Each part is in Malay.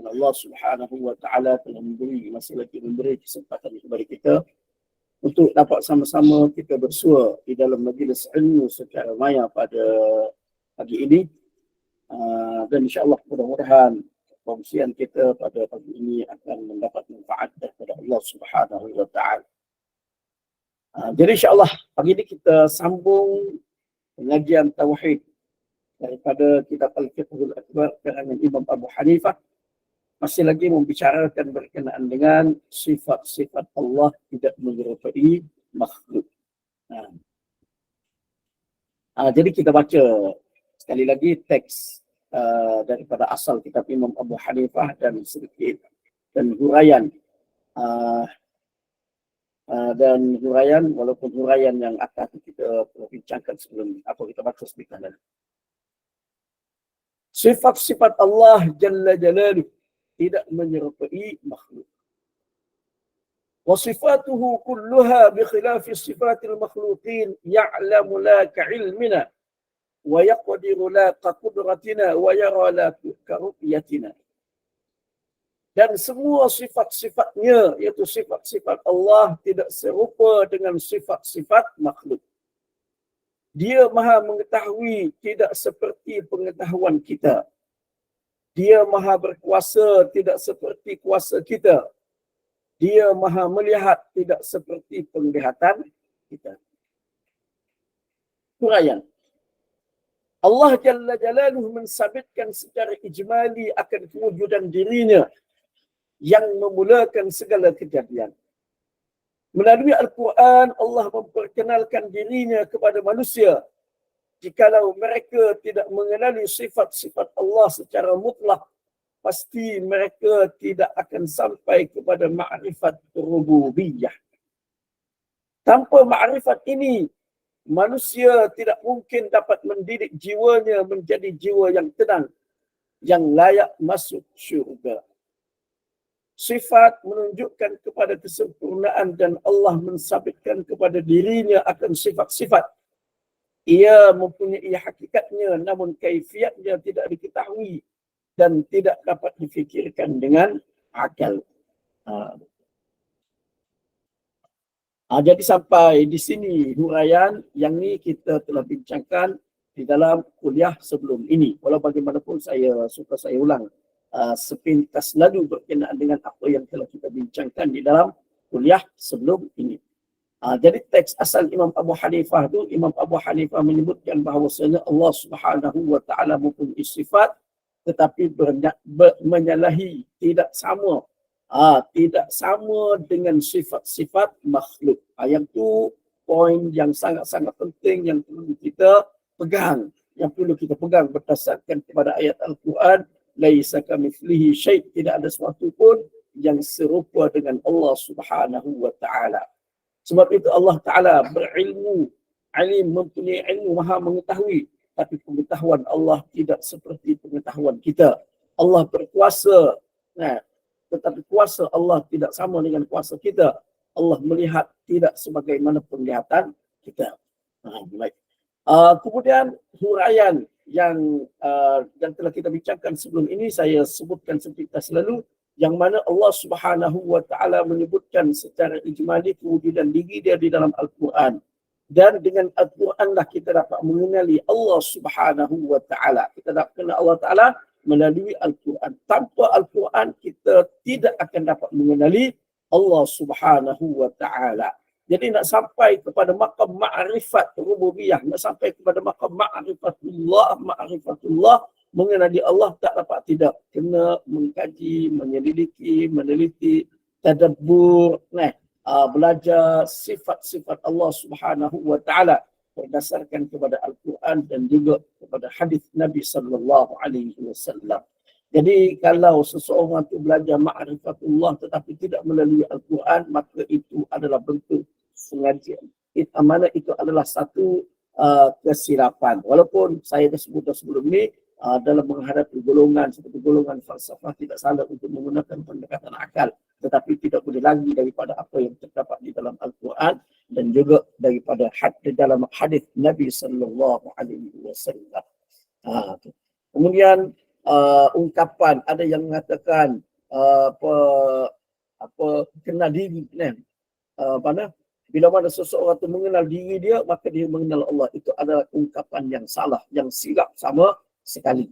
kerana Allah Subhanahu wa taala telah masih lagi memberi kesempatan kepada kita untuk dapat sama-sama kita bersua di dalam majlis ilmu secara maya pada pagi ini. Dan insya-Allah mudah-mudahan perkongsian kita pada pagi ini akan mendapat manfaat daripada Allah Subhanahu wa taala. Jadi insya-Allah pagi ini kita sambung pengajian tauhid daripada kitab Al-Fiqhul Akbar karangan Imam Abu Hanifah, masih lagi membicarakan berkenaan dengan sifat-sifat Allah tidak menyerupai makhluk. Jadi kita baca sekali lagi teks daripada asal kitab Imam Abu Hanifah dan sedikit dan huraian walaupun huraian yang akan kita bincangkan sebelum atau kita baca sedikit lagi. Sifat-sifat Allah Jalla Jalaluh tidak menyerupai makhluk. Wa sifatuhu kulluha bi khilafi sifatil makhluqin ya'lamu la ka'ilmina wa yaqdiru la kaqudratina wa yara la karu'yatina. Dan semua sifat-sifatnya, iaitu sifat-sifat Allah, tidak serupa dengan sifat-sifat makhluk. Dia maha mengetahui tidak seperti pengetahuan kita. Dia maha berkuasa tidak seperti kuasa kita. Dia maha melihat tidak seperti penglihatan kita. Huraian. Allah Jalla Jalaluhu mensabitkan secara ijmali akan kewujudan dirinya yang memulakan segala kejadian. Melalui Al-Quran, Allah memperkenalkan dirinya kepada manusia. Jikalau mereka tidak mengenali sifat-sifat Allah secara mutlak, pasti mereka tidak akan sampai kepada ma'rifat rububiyah. Tanpa ma'rifat ini, manusia tidak mungkin dapat mendidik jiwanya menjadi jiwa yang tenang, yang layak masuk syurga. Sifat menunjukkan kepada kesempurnaan dan Allah mensabitkan kepada dirinya akan sifat-sifat. Ia mempunyai hakikatnya namun kaifiatnya tidak diketahui dan tidak dapat difikirkan dengan akal. Jadi sampai di sini huraian yang ni kita telah bincangkan di dalam kuliah sebelum ini. Walau bagaimanapun saya ulang sepintas lalu berkenaan dengan apa yang telah kita bincangkan di dalam kuliah sebelum ini. Jadi teks asal Imam Abu Hanifah itu, Imam Abu Hanifah menyebutkan bahawasanya Allah Subhanahu wa taala mempunyai sifat tetapi menyalahi, tidak sama dengan sifat-sifat makhluk. Yang itu poin yang sangat-sangat penting yang perlu kita pegang, berdasarkan kepada ayat Al-Quran. Laisa kamitslihi syai', tidak ada sesuatu pun yang serupa dengan Allah Subhanahu wa taala. Sebab itu Allah Taala berilmu, alim, mempunyai ilmu, maha mengetahui, tapi pengetahuan Allah tidak seperti pengetahuan kita. Allah berkuasa, tetapi kuasa Allah tidak sama dengan kuasa kita. Allah melihat tidak sebagaimana penglihatan kita. Baik. Kemudian huraian yang telah kita bincangkan sebelum ini, saya sebutkan sepintas lalu, yang mana Allah Subhanahu wa taala menyebutkan secara ijmali kewujudan diri dia di dalam Al-Quran. Dan dengan Al-Quran lah kita dapat mengenali Allah Subhanahu wa taala. Kita dapat kenal Allah Taala melalui Al-Quran. Tanpa Al-Quran kita tidak akan dapat mengenali Allah Subhanahu wa taala. Jadi nak sampai kepada maqam ma'rifat rububiyah, nak sampai kepada maqam ma'rifatullah, mengenali Allah tak dapat tidak. Kena mengkaji, menyelidiki, meneliti, tadabbur, belajar sifat-sifat Allah Subhanahu wa taala berdasarkan kepada Al-Quran dan juga kepada hadis Nabi sallallahu alaihi wasallam. Jadi kalau seseorang itu belajar ma'rifatullah tetapi tidak melalui Al-Quran, maka itu adalah bentuk sengaja. Mana itu adalah satu kesilapan. Walaupun saya dah sebut sebelum ini, dalam menghadapi golongan seperti golongan falsafah tidak salah untuk menggunakan pendekatan akal, tetapi tidak boleh lagi daripada apa yang terdapat di dalam Al-Quran dan juga daripada di dalam hadis Nabi sallallahu alaihi wasallam. Kemudian ungkapan, ada yang mengatakan kenal diri, mana bila mana seseorang itu mengenal diri dia, maka dia mengenal Allah. Itu adalah ungkapan yang salah, yang silap sama sekali,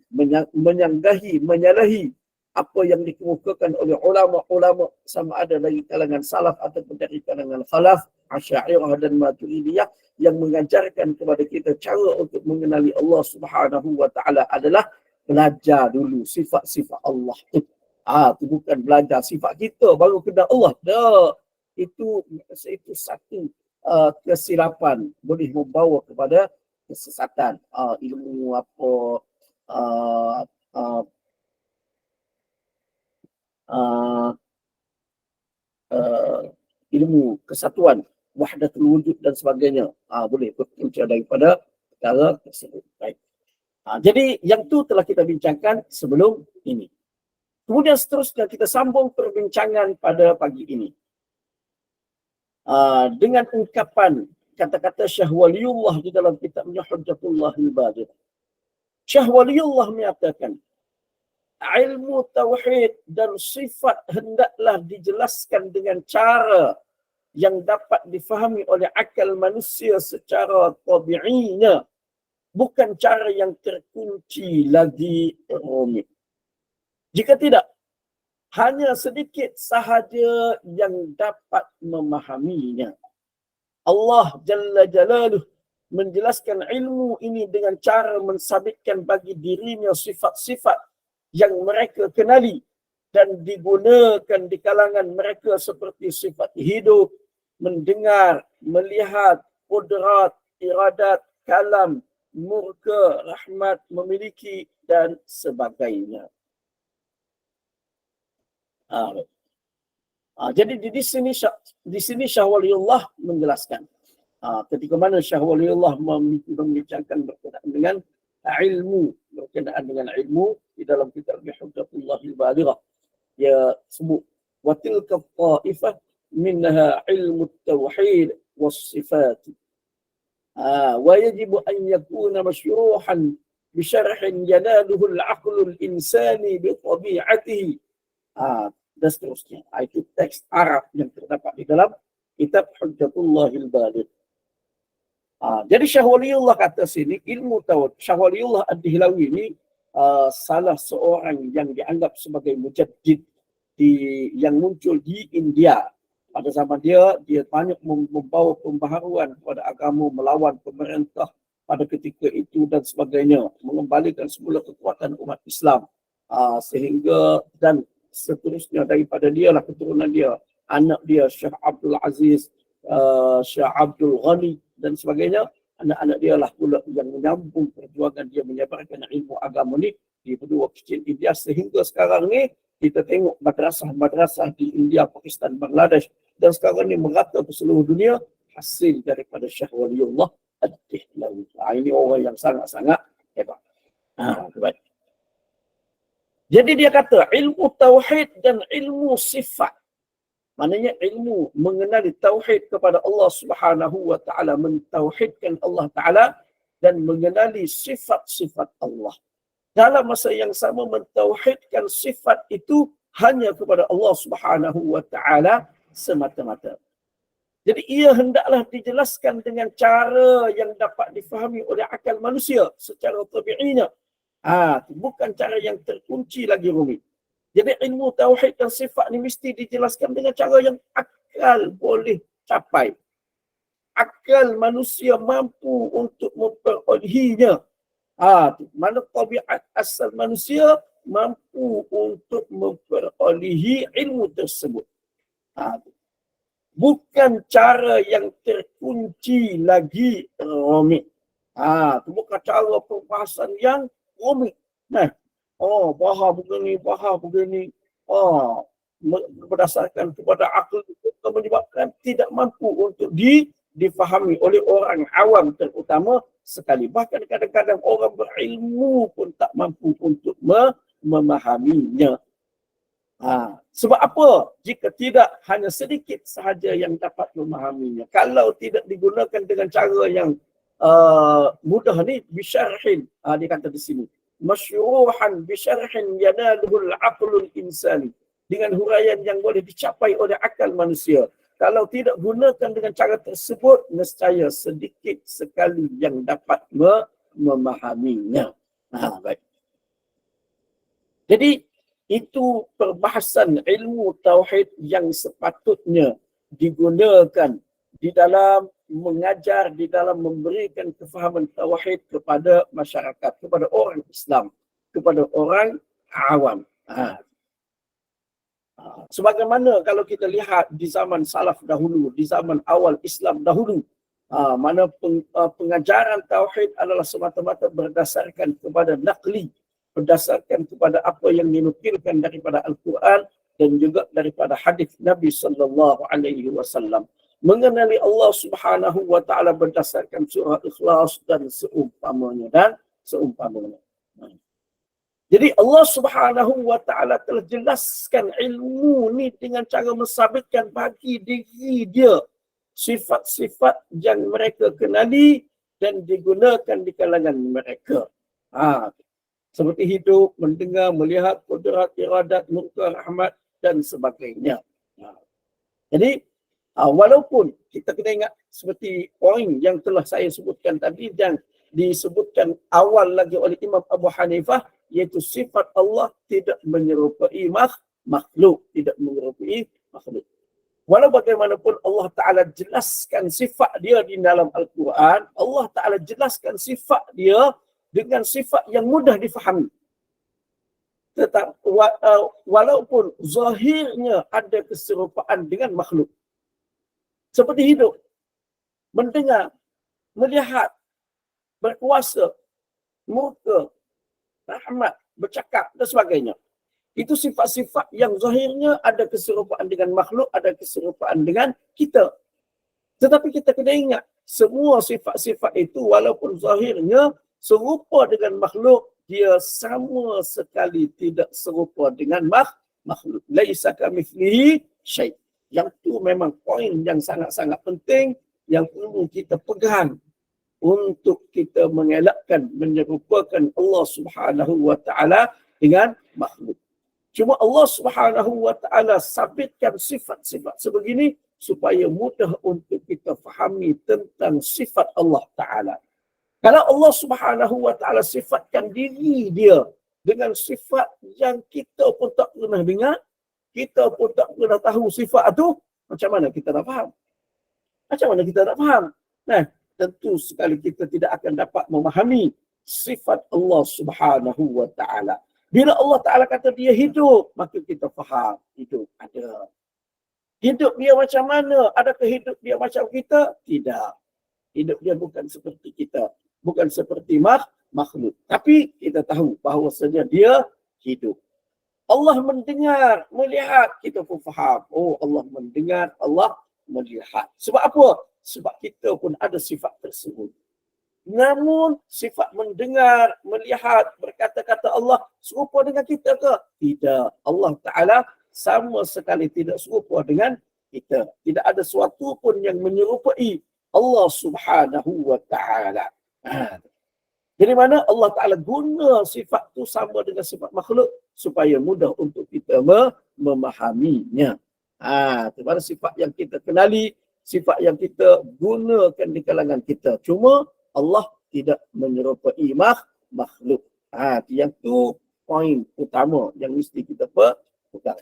menyalahi apa yang dikemukakan oleh ulama-ulama sama ada dari kalangan salaf ataupun dari kalangan khalaf, Asy'ariyah dan Maturidiyah, yang mengajarkan kepada kita cara untuk mengenali Allah Subhanahu wa taala adalah belajar dulu sifat-sifat Allah itu. Itu bukan belajar sifat kita baru kenal Allah. Itu satu kesilapan, boleh membawa kepada kesesatan. Ilmu apa ilmu kesatuan, wahdatul wujud dan sebagainya, boleh berpunca daripada perkara tersebut. Baik. Jadi yang tu telah kita bincangkan sebelum ini. Kemudian seterusnya kita sambung perbincangan pada pagi ini dengan ungkapan kata-kata Syekh Waliullah di dalam kitabnya Hujjatullahil Baligh. Syekh Waliullah menyatakan, ilmu tauhid dan sifat hendaklah dijelaskan dengan cara yang dapat difahami oleh akal manusia secara tabi'inya, bukan cara yang terkunci lagi rumit. Jika tidak, hanya sedikit sahaja yang dapat memahaminya. Allah Jalla Jalaluh menjelaskan ilmu ini dengan cara mensabitkan bagi dirinya sifat-sifat yang mereka kenali dan digunakan di kalangan mereka seperti sifat hidup, mendengar, melihat, qudrat, iradat, kalam, murka, rahmat, memiliki dan sebagainya. Jadi di sini Syekh Waliullah menjelaskan ketika mana Syekh Waliullah membincangkan berkenaan dengan ilmu, di dalam kitab Hujjatullahil Baligh, dia sebut wa tilka ta'ifah minha ilmu tauhid was sifat wa yajibu an yakuna masyruhan bi syarhin yanaluhu al-aqlu al-insani bi tabi'atihi. Dan seterusnya. Itu teks Arab yang terdapat di dalam kitab Hujjatullahil Baligh. Jadi Syekh Waliullah kata sini, ilmu tauhid. Syekh Waliullah Ad-Dihlawi ini salah seorang yang dianggap sebagai mujaddid yang muncul di India. Pada zaman dia banyak membawa pembaharuan kepada agama, melawan pemerintah pada ketika itu dan sebagainya, mengembalikan semula kekuatan umat Islam. Sehingga dan seterusnya daripada dia lah keturunan dia, anak dia Syekh Abdul Aziz, Syekh Abdul Ghani dan sebagainya, anak-anak dia lah pula yang menyambung perjuangan dia menyebarkan ilmu agama ni di benua kecil India, sehingga sekarang ni kita tengok madrasah-madrasah di India, Pakistan, Bangladesh dan sekarang ni merata ke seluruh dunia hasil daripada Syekh Waliullah Ad-Dihlawi. Ini orang yang sangat-sangat hebat. Baik. Jadi dia kata ilmu tauhid dan ilmu sifat. Maknanya ilmu mengenali tauhid kepada Allah Subhanahu wa taala, mentauhidkan Allah taala dan mengenali sifat-sifat Allah. Dalam masa yang sama mentauhidkan sifat itu hanya kepada Allah Subhanahu wa taala semata-mata. Jadi ia hendaklah dijelaskan dengan cara yang dapat difahami oleh akal manusia secara tabi'inya. Bukan cara yang terkunci lagi rumit. Jadi ilmu tauhid dan sifat ni mesti dijelaskan dengan cara yang akal boleh capai. Akal manusia mampu untuk memperolehinya. Mana tabiat asal manusia mampu untuk memperolehi ilmu tersebut. Bukan cara yang terkunci lagi rumit. Bukan cara perbahasan yang rumit. Bahar begini. Berdasarkan kepada akal itu menyebabkan tidak mampu untuk difahami oleh orang awam terutama sekali. Bahkan kadang-kadang orang berilmu pun tak mampu untuk memahaminya. Sebab apa? Jika tidak, hanya sedikit sahaja yang dapat memahaminya. Kalau tidak digunakan dengan cara yang mudah ni, bisyarhin, dia kata di sini. masyruhan bi syarhin yanaluhu al-aqlul insani, dengan huraian yang boleh dicapai oleh akal manusia. Kalau tidak gunakan dengan cara tersebut, nescaya sedikit sekali yang dapat memahaminya. Baik. Jadi itu perbahasan ilmu tauhid yang sepatutnya digunakan di dalam mengajar, di dalam memberikan kefahaman tauhid kepada masyarakat, kepada orang Islam, kepada orang awam. Sebagaimana kalau kita lihat di zaman salaf dahulu, di zaman awal Islam dahulu, mana pengajaran tauhid adalah semata-mata berdasarkan kepada naqli, berdasarkan kepada apa yang dinukilkan daripada Al-Quran dan juga daripada hadis Nabi sallallahu alaihi wasallam. Mengenali Allah Subhanahu wa taala berdasarkan surah Ikhlas dan seumpamanya. Jadi Allah Subhanahu wa taala telah jelaskan ilmu ni dengan cara mensabitkan bagi diri dia sifat-sifat yang mereka kenali dan digunakan di kalangan mereka. Seperti hidup, mendengar, melihat, kudrat, iradat, murka, rahmat dan sebagainya. Jadi walaupun kita kena ingat seperti poin yang telah saya sebutkan tadi yang disebutkan awal lagi oleh Imam Abu Hanifah, iaitu sifat Allah tidak menyerupai makhluk, tidak menyerupai makhluk. Walau bagaimanapun Allah Ta'ala jelaskan sifat dia di dalam Al-Quran, Allah Ta'ala jelaskan sifat dia dengan sifat yang mudah difahami. Tetapi walaupun zahirnya ada keserupaan dengan makhluk. Seperti hidup, mendengar, melihat, berkuasa, murka, rahmat, bercakap dan sebagainya. Itu sifat-sifat yang zahirnya ada keserupaan dengan makhluk, ada keserupaan dengan kita. Tetapi kita kena ingat, semua sifat-sifat itu walaupun zahirnya serupa dengan makhluk, dia sama sekali tidak serupa dengan makhluk. Laisa kamitslihi syai'. Yang itu memang poin yang sangat-sangat penting yang perlu kita pegang untuk kita mengelakkan menyerupakan Allah Subhanahu wa taala dengan makhluk. Cuma Allah Subhanahu wa taala sabitkan sifat-sifat sebegini supaya mudah untuk kita fahami tentang sifat Allah Taala. Kalau Allah Subhanahu wa taala sifatkan diri dia dengan sifat yang kita pun tak pernah dengar, kita pun tak pernah tahu sifat itu, macam mana kita nak faham? Macam mana kita nak faham? Nah, tentu sekali kita tidak akan dapat memahami sifat Allah Subhanahu wa taala. Bila Allah Taala kata dia hidup, maka kita faham hidup ada. Hidup dia macam mana? Adakah hidup dia macam kita? Tidak. Hidup dia bukan seperti kita. Bukan seperti makhluk. Tapi kita tahu bahawasanya dia hidup. Allah mendengar, melihat, kita pun faham. Oh, Allah mendengar, Allah melihat. Sebab apa? Sebab kita pun ada sifat tersebut. Namun sifat mendengar, melihat, berkata-kata Allah serupa dengan kita ke? Tidak. Allah Ta'ala sama sekali tidak serupa dengan kita. Tidak ada sesuatu pun yang menyerupai Allah Subhanahu wa Ta'ala. Jadi mana Allah Ta'ala guna sifat itu sama dengan sifat makhluk supaya mudah untuk kita memahaminya. Itu mana sifat yang kita kenali, sifat yang kita gunakan di kalangan kita. Cuma Allah tidak menyerupai makhluk. Yang tu poin utama yang mesti kita pegang.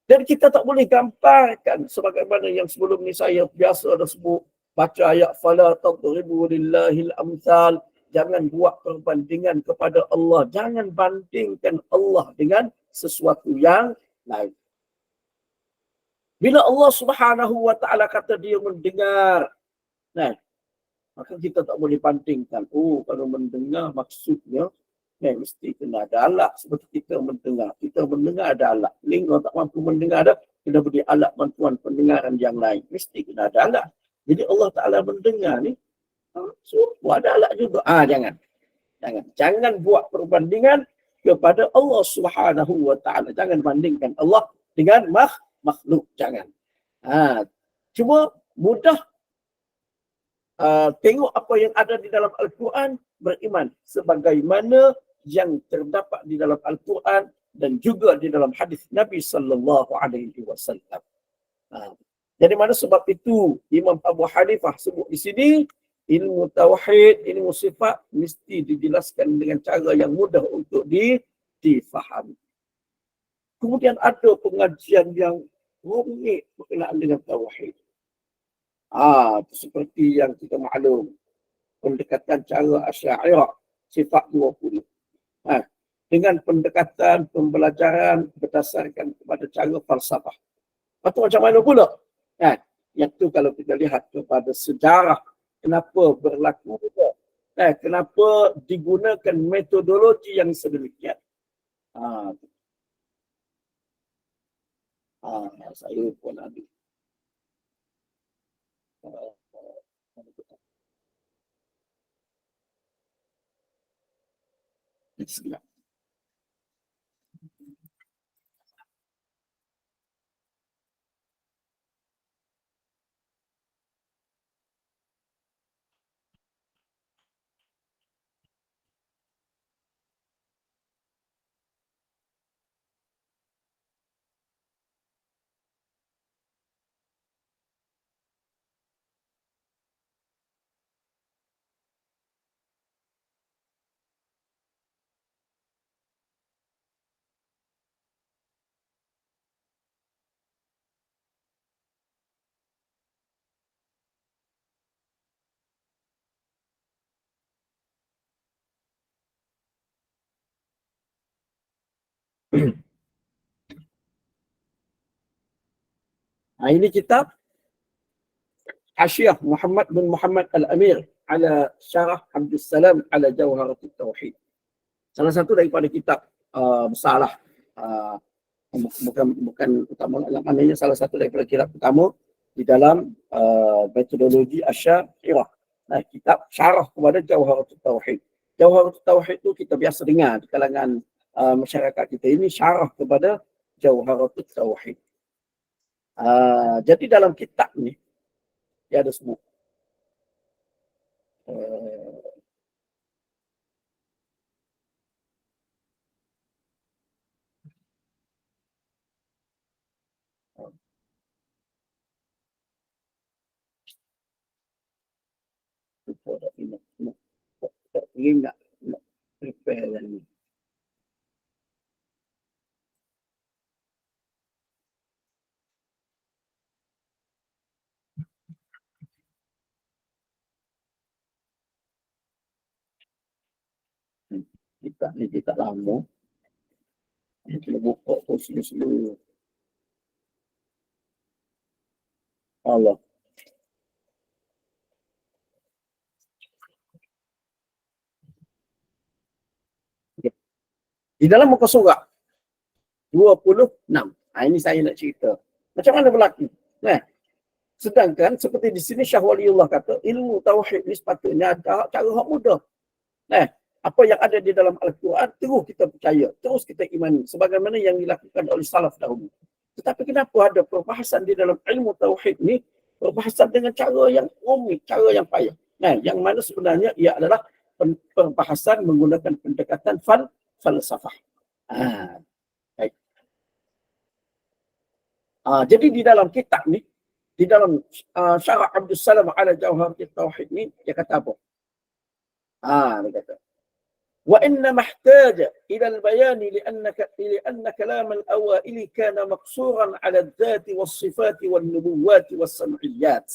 Dan kita tak boleh gambarkan sebagaimana yang sebelum ni saya biasa dah sebut, baca ayat fala tadribu lillahil amsal. Jangan buat perbandingan kepada Allah. Jangan bandingkan Allah dengan sesuatu yang lain. Bila Allah Subhanahu wa Ta'ala kata dia mendengar, maka kita tak boleh bandingkan. Oh, kalau mendengar maksudnya, mesti kena ada alat seperti kita mendengar. Kita mendengar ada alat. Kalau tak mampu mendengar ada, kena beri alat bantuan pendengaran yang lain. Mesti kena ada alat. Jadi Allah Ta'ala mendengar ni, ada alat juga. Jangan buat perbandingan kepada Allah Subhanahu wa Ta'ala. Jangan bandingkan Allah dengan makhluk. Jangan. Cuma mudah tengok apa yang ada di dalam Al-Quran, beriman sebagaimana yang terdapat di dalam Al-Quran dan juga di dalam hadis Nabi sallallahu alaihi wasallam. Jadi mana sebab itu Imam Abu Hanifah sebut di sini ilmu tauhid, ilmu sifat mesti dijelaskan dengan cara yang mudah untuk difahami. Kemudian ada pengajian yang rumit berkenaan dengan tauhid. Seperti yang kita maklum, pendekatan cara Asy'ariyah sifat 20. Dengan pendekatan pembelajaran berdasarkan kepada cara falsafah. Atau macam mana pula? Yang tu kalau kita lihat kepada sejarah kenapa berlaku juga. Kenapa digunakan metodologi yang sedemikian. Saya pun ada. Bismillah. Ini kitab Hasyiah Muhammad bin Muhammad Al-Amir ala Syarah Abdul Salam ala Jawharatul Tauhid. Salah satu daripada kitab besarlah. Bukan utama, maknanya salah satu daripada kitab utama di dalam metodologi Asy'ariyah. Kitab syarah kepada Jawharatul Tauhid. Jawharatul Tauhid itu kita biasa dengar di kalangan masyarakat kita ini syarah kepada Jawharatul Tauhid. Jadi dalam kitab ni dia ada sebut nak prepare dan kita lama. Kita buka semua. Allah. Di dalam muka surat 26. Ini saya nak cerita. Macam mana berlaku? Sedangkan seperti di sini Syah Waliullah kata, ilmu tauhid ni sepatutnya ada cara yang mudah. Apa yang ada di dalam Al-Quran, terus kita percaya, terus kita imani. Sebagaimana yang dilakukan oleh salaf dahulu. Tetapi kenapa ada perbahasan di dalam ilmu tauhid ni, perbahasan dengan cara yang rumit, cara yang payah. Yang mana sebenarnya ia adalah perbahasan menggunakan pendekatan falsafah. Baik. Jadi di dalam kitab ni, di dalam Syarah Abdul Salam ala Jawharatul Tauhid ni, dia kata apa? Dia kata, وإنما احتاج إلى البيان لأن كلام الأوائل كان مقصورا على الذات والصفات والنبوات والسمعيات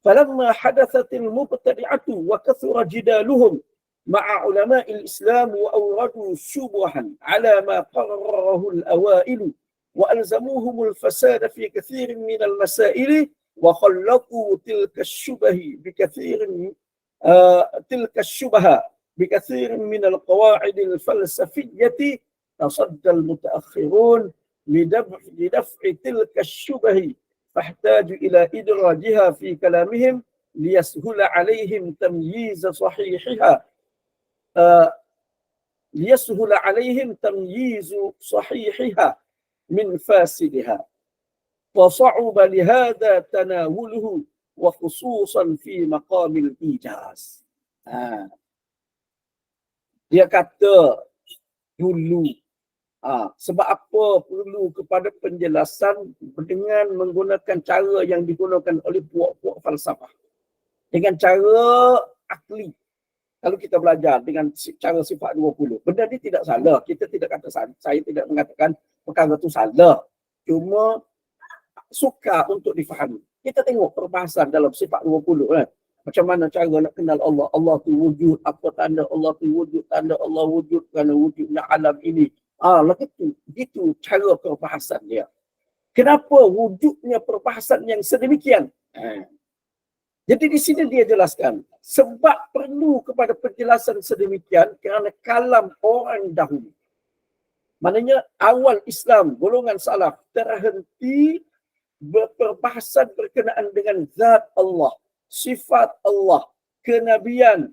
فلما حدثت المبتدعة وكثر جدالهم مع علماء الإسلام وأوردوا شبها على ما قرره الأوائل وألزموهم الفساد في كثير من المسائل وخلقوا تلك الشبهة بكثير من القواعد الفلسفية تصدى المتأخرون لدفع تلك الشبه فاحتاجوا إلى إدراجها في كلامهم ليسهل عليهم تمييز صحيحها من فاسدها فصعب لهذا تناوله وخصوصا في مقام الإيجاز. Dia kata dulu, sebab apa perlu kepada penjelasan dengan menggunakan cara yang digunakan oleh puak-puak falsafah. Dengan cara akli. Kalau kita belajar dengan cara sifat 20, benda ni tidak salah. Kita tidak kata salah. Saya tidak mengatakan perkara itu salah. Cuma sukar untuk difahami. Kita tengok perbahasan dalam sifat 20 kan. Macam mana cara nak kenal Allah. Allah tu wujud. Apa tanda Allah tu wujud. Tanda Allah wujud kerana wujudnya alam ini. Gitu cara perbahasan dia. Kenapa wujudnya perbahasan yang sedemikian? Jadi di sini dia jelaskan. Sebab perlu kepada penjelasan sedemikian kerana kalam orang dahulu. Maknanya awal Islam, golongan salaf terhenti berperbahasan berkenaan dengan zat Allah, sifat Allah, kenabian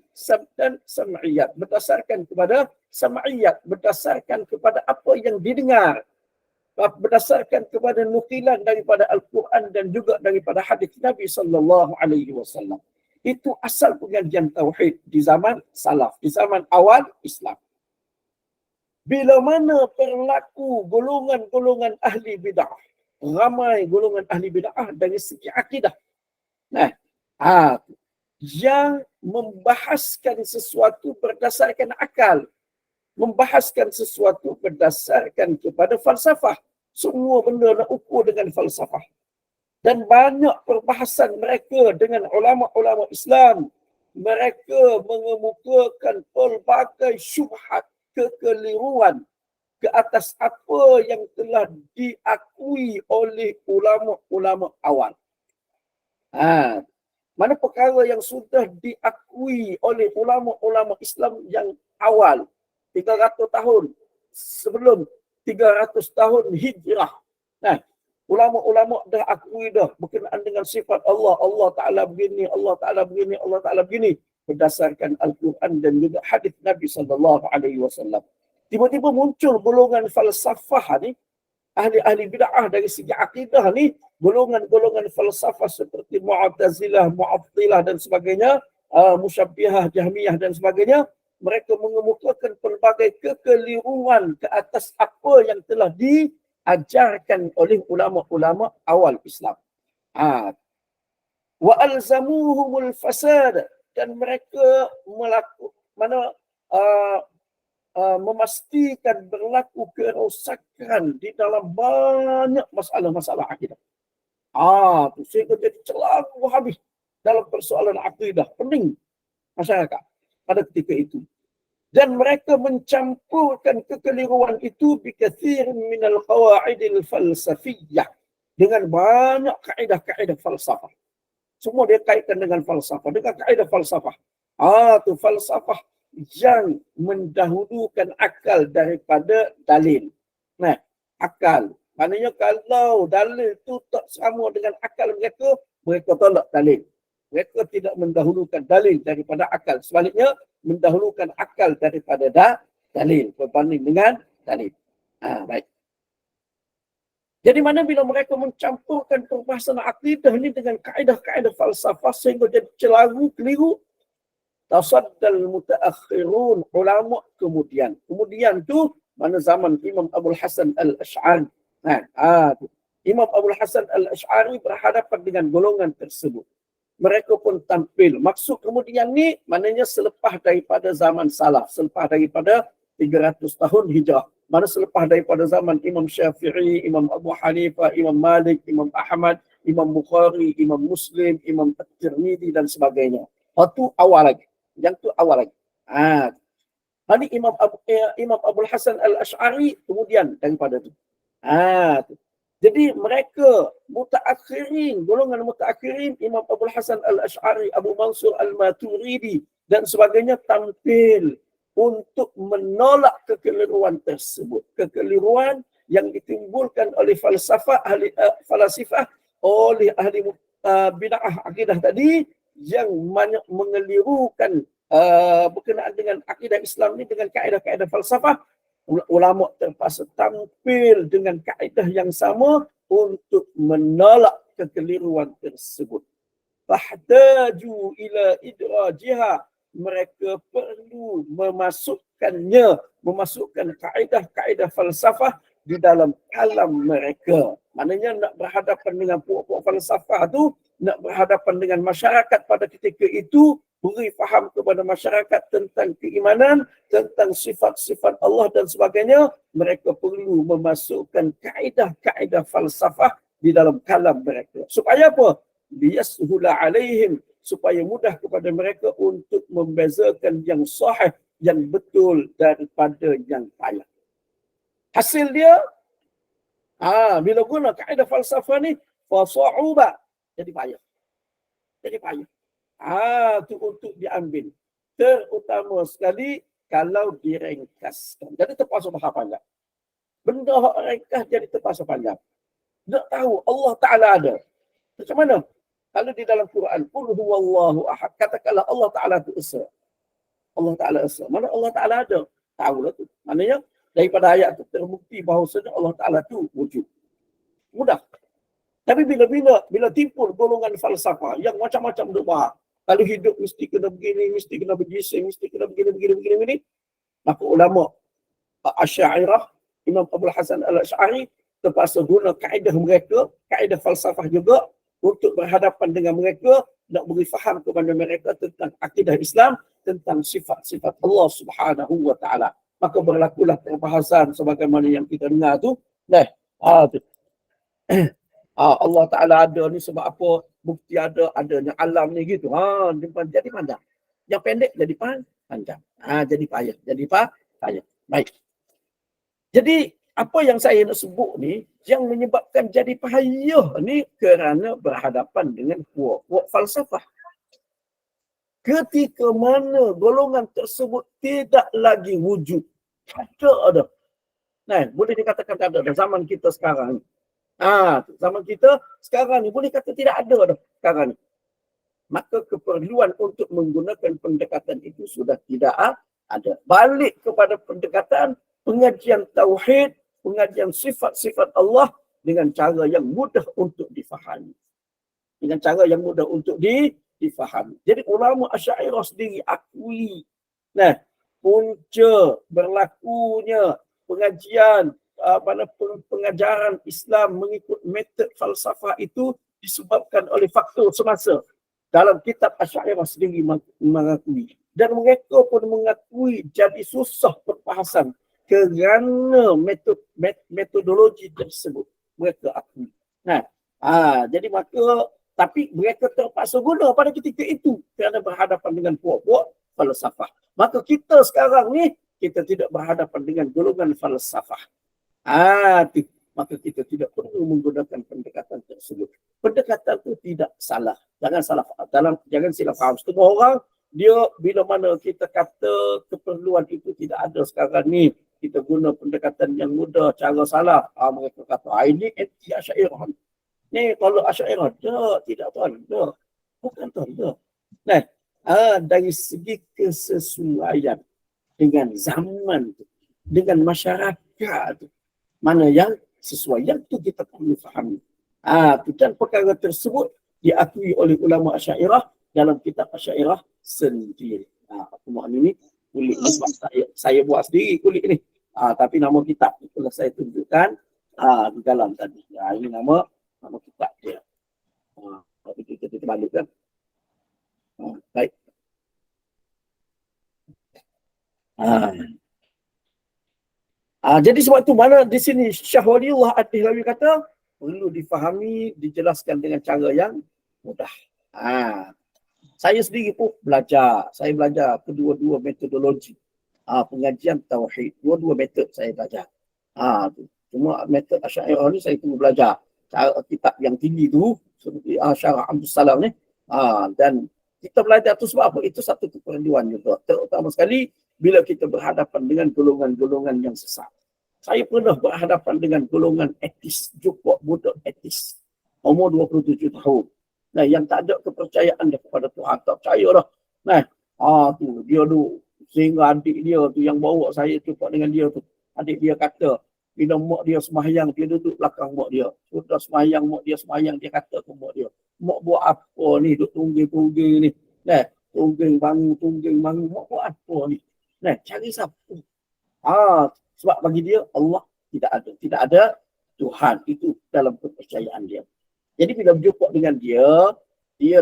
dan sam'iyat. Berdasarkan kepada sam'iyat, berdasarkan kepada apa yang didengar, berdasarkan kepada nukilan daripada Al-Quran dan juga daripada hadis Nabi SAW. Itu asal pengajian tauhid di zaman salaf, di zaman awal Islam. Bila mana berlaku golongan-golongan ahli bid'ah, ramai golongan ahli bid'ah dari segi akidah. Yang membahaskan sesuatu berdasarkan akal, membahaskan sesuatu berdasarkan kepada falsafah. Semua benda nak ukur dengan falsafah. Dan banyak perbahasan mereka dengan ulama-ulama Islam. Mereka mengemukakan pelbagai syubhat, kekeliruan ke atas apa yang telah diakui oleh ulama-ulama awal. Mana perkara yang sudah diakui oleh ulama-ulama Islam yang awal, 300 tahun sebelum 300 tahun hijrah. Ulama-ulama dah akui dah berkenaan dengan sifat Allah. Allah Ta'ala begini, Allah Ta'ala begini, Allah Ta'ala begini. Berdasarkan Al-Quran dan juga hadis Nabi SAW. Tiba-tiba muncul golongan falsafah ni, ahli-ahli bid'ah dari segi akidah ni, golongan-golongan falsafah seperti Mu'tazilah, Mu'attilah dan sebagainya, Musyabbihah, Jahmiyah dan sebagainya. Mereka mengemukakan pelbagai kekeliruan ke atas apa yang telah diajarkan oleh ulama-ulama awal Islam. Wa alzamuhumul fasad, dan mereka memastikan berlaku kerosakan di dalam banyak masalah-masalah akidah. Sehingga jadi celaka habis dalam persoalan akidah. Pening masyarakat pada ketika itu. Dan mereka mencampurkan kekeliruan itu bikathir minal qawaidil falsafiyah, dengan banyak kaedah-kaedah falsafah. Semua dia kaitkan dengan falsafah, dengan kaedah falsafah. Tu falsafah yang mendahulukan akal daripada dalil. Akal. Maknanya kalau dalil itu tak sama dengan akal mereka, mereka tolak dalil. Mereka tidak mendahulukan dalil daripada akal. Sebaliknya, mendahulukan akal daripada dalil berbanding dengan dalil. Baik. Jadi mana bila mereka mencampurkan perbahasan akidah ini dengan kaedah-kaedah falsafah sehingga jadi celaru, keliru, tasaddal mutaakhirun, ulama kemudian tu mana zaman Imam Abul Hasan Al-Ash'ari. Imam Abul Hasan Al-Ash'ari berhadapan dengan golongan tersebut. Mereka pun tampil. Maksud kemudian ni maknanya selepas daripada zaman salaf, selepas daripada 300 tahun hijrah. Mana selepas daripada zaman Imam Syafi'i, Imam Abu Hanifah, Imam Malik, Imam Ahmad, Imam Bukhari, Imam Muslim, Imam At-Tirmidzi dan sebagainya. Itu awal lagi. Yang tu awal lagi. Ini Imam Abul Hasan Al-Ash'ari kemudian daripada itu. Jadi mereka mutaakhirin, golongan mutaakhirin, Imam Abul Hasan Al-Ash'ari, Abu Mansur Al-Maturidi dan sebagainya tampil untuk menolak kekeliruan tersebut. Kekeliruan yang ditimbulkan oleh falsafah, falasifah, oleh ahli bid'ah akidah tadi yang mengelirukan berkenaan dengan akidah Islam ni dengan kaedah-kaedah falsafah. Ulama terpaksa tampil dengan kaedah yang sama untuk menolak kekeliruan tersebut. Fahtaju ila idrajiha, mereka perlu memasukkan kaedah-kaedah falsafah di dalam kalam mereka. Maknanya nak berhadapan dengan puak-puak falsafah tu, nak berhadapan dengan masyarakat pada ketika itu, beri faham kepada masyarakat tentang keimanan, tentang sifat-sifat Allah dan sebagainya, mereka perlu memasukkan kaedah-kaedah falsafah di dalam kalam mereka. Supaya apa? Liyashula alaihim, supaya mudah kepada mereka untuk membezakan yang sahih, yang betul daripada yang payah. Hasil dia, bila guna kaedah falsafah ni, fasa'uba, jadi payah. Jadi payah. Itu untuk diambil. Terutama sekali kalau diringkaskan. Jadi terpaksa faham panjang. Benda yang ringkas jadi terpaksa panjang. Nak tahu Allah Ta'ala ada. Macam mana? Kalau di dalam Quran, Qul huwallahu ahad, katakanlah Allah Ta'ala itu esa. Allah Ta'ala esa. Mana Allah Ta'ala ada? Tahulah tu. Maknanya, daripada ayat itu terbukti bahawasanya Allah Ta'ala itu wujud. Mudah. Tapi bila timbul golongan falsafah yang macam-macam doa, kalau hidup mesti kena begini, mesti kena bergising, mesti kena begini, maka ulama Asy'ariyah, Imam Abul Hasan Al-Asy'ari terpaksa guna kaedah mereka, kaedah falsafah juga untuk berhadapan dengan mereka, nak beri faham kepada mereka tentang akidah Islam, tentang sifat-sifat Allah Subhanahu wa Ta'ala. Maka berlakulah perbahasan sebagaimana yang kita dengar tu. Allah Ta'ala ada ni sebab apa? Bukti adanya alam ni gitu. Jadi panjang. Yang pendek jadi panjang. Jadi payah. Payah. Baik. Jadi apa yang saya nak sebut ni, yang menyebabkan jadi payah ni kerana berhadapan dengan puak-puak falsafah. Ketika mana golongan tersebut tidak lagi wujud. Ada. Boleh dikatakan tak ada. Zaman kita sekarang ni. Zaman kita sekarang ni boleh kata tidak ada dah sekarang ni. Maka keperluan untuk menggunakan pendekatan itu sudah tidak ada. Balik kepada pendekatan pengajian tauhid, pengajian sifat-sifat Allah dengan cara yang mudah untuk difahami. Dengan cara yang mudah untuk difahami. Jadi ulama Asy'ariyah sendiri akui punca berlakunya pengajian pengajaran Islam mengikut metod falsafah itu disebabkan oleh faktor semasa. Dalam kitab Asy'ariyah sendiri mengakui. Dan mereka pun mengakui jadi susah perbahasan kerana metodologi tersebut. Mereka akui. Jadi tapi mereka terpaksa guna pada ketika itu kerana berhadapan dengan puak-puak falsafah. Maka kita sekarang ni, kita tidak berhadapan dengan golongan falsafah. Maka kita tidak perlu menggunakan pendekatan tersebut. Pendekatan itu tidak salah. Jangan silap faham. Setengah orang, dia bila mana kita kata keperluan itu tidak ada sekarang ni, kita guna pendekatan yang mudah, cara salah. Mereka kata, ini anti Asy'ariyah. Ni kalau Asy'ariyah, tidak tuan. Bukan tuan. Dari segi kesesuaian dengan zaman tu, dengan masyarakat tu, mana yang sesuai, yang tu kita perlu fahami. Dan perkara tersebut diakui oleh ulama Asy'ariyah dalam kitab Asy'ariyah sendiri. Aku mahu ini kulit ni sebab saya buat sendiri kulit ni. Tapi nama kitab itulah saya tunjukkan di dalam tadi. Ini nama kitab dia. Kita balikkan. Baik. Jadi sebab itu mana di sini Syekh Waliullah Ad-Dahlawi kata perlu difahami, dijelaskan dengan cara yang mudah. Saya sendiri pun belajar. Saya belajar kedua-dua metodologi. Pengajian tauhid. Dua-dua metod saya belajar. Cuma metod Asy'ariyah ni saya tunggu belajar. Cara kitab yang tinggi tu seperti Syarah Abdul Salam ni. Dan kita belajar tu sebab apa? Itu satu keperluan juga. Terutama sekali bila kita berhadapan dengan golongan-golongan yang sesat. Saya pernah berhadapan dengan golongan etis, jukuk budak etis. Umur 27 tahun. Yang tak ada kepercayaan dia kepada Tuhan. Tak percaya dah. Tu dia tu. Sehingga adik dia tu yang bawa saya jumpa dengan dia tu. Adik dia kata, bila mak dia sembahyang, dia duduk belakang mak dia. Sudah sembahyang, mak dia sembahyang, dia kata ke mak dia, mak buat apa ni, duduk tunggil-tunggil ni. tungging bangun, buat apa ni? Nah, cari siapa? Sebab bagi dia Allah tidak ada Tuhan itu dalam kepercayaan dia. Jadi bila berjumpa dengan dia